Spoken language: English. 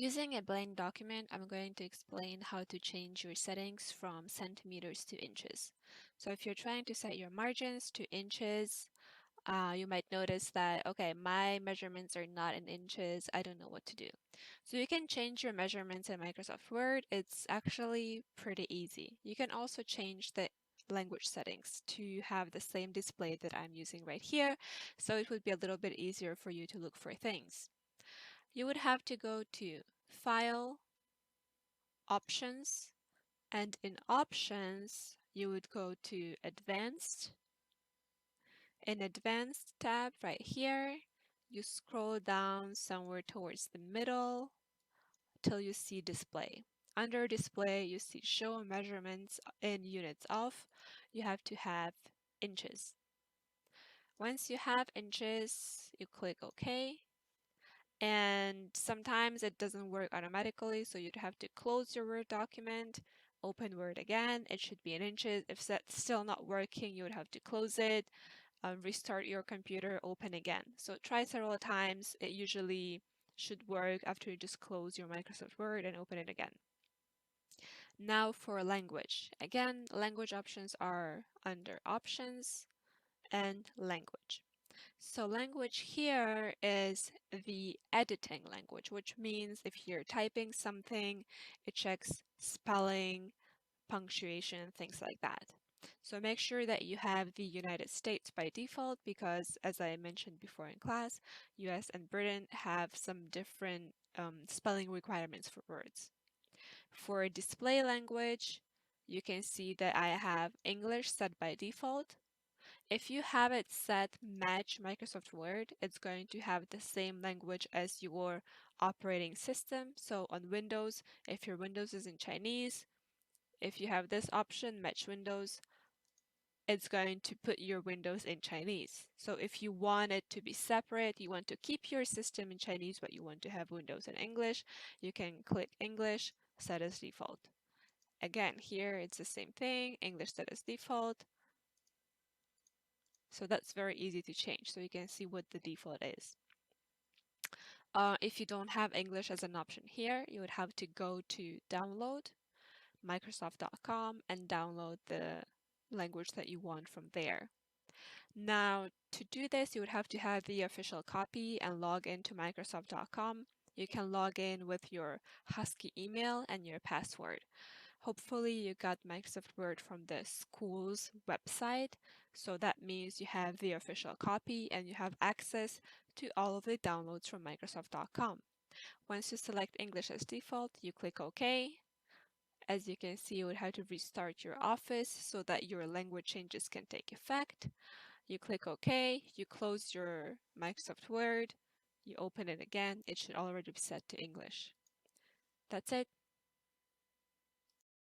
Using a blank document, I'm going to explain how to change your settings from centimeters to inches. So if you're trying to set your margins to inches, you might notice that, okay, my measurements are not in inches. I don't know what to do. So you can change your measurements in Microsoft Word. It's actually pretty easy. You can also change the language settings to have the same display that I'm using right here. So it would be a little bit easier for you to look for things. You would have to go to File, Options, and in Options, you would go to Advanced. In Advanced tab right here, you scroll down somewhere towards the middle till you see Display. Under Display, you see Show Measurements in Units of. You have to have inches. Once you have inches, you click OK. And sometimes it doesn't work automatically, so you'd have to close your Word document, open Word again. It should be in inches. If that's still not working, you would have to close it, restart your computer, open again. So try several times. It usually should work after you just close your Microsoft Word and open it again. Now for language. Again, language options are under Options and Language. So language here is the editing language, which means if you're typing something, it checks spelling, punctuation, things like that. So make sure that you have the United States by default because, as I mentioned before in class, US and Britain have some different spelling requirements for words. For display language, you can see that I have English set by default. If you have it set match Microsoft Word, it's going to have the same language as your operating system. So on Windows, if your Windows is in Chinese, if you have this option, match Windows, it's going to put your Windows in Chinese. So if you want it to be separate, you want to keep your system in Chinese, but you want to have Windows in English, you can click English, set as default. Again, here it's the same thing, English set as default. So that's very easy to change. So you can see what the default is. If you don't have English as an option here, you would have to go to download, Microsoft.com, and download the language that you want from there. Now, to do this, you would have to have the official copy and log into Microsoft.com. You can log in with your Husky email and your password. Hopefully you got Microsoft Word from the school's website. So that means you have the official copy and you have access to all of the downloads from Microsoft.com. Once you select English as default, you click OK. As you can see, you would have to restart your Office so that your language changes can take effect. You click OK, you close your Microsoft Word, you open it again, it should already be set to English. That's it.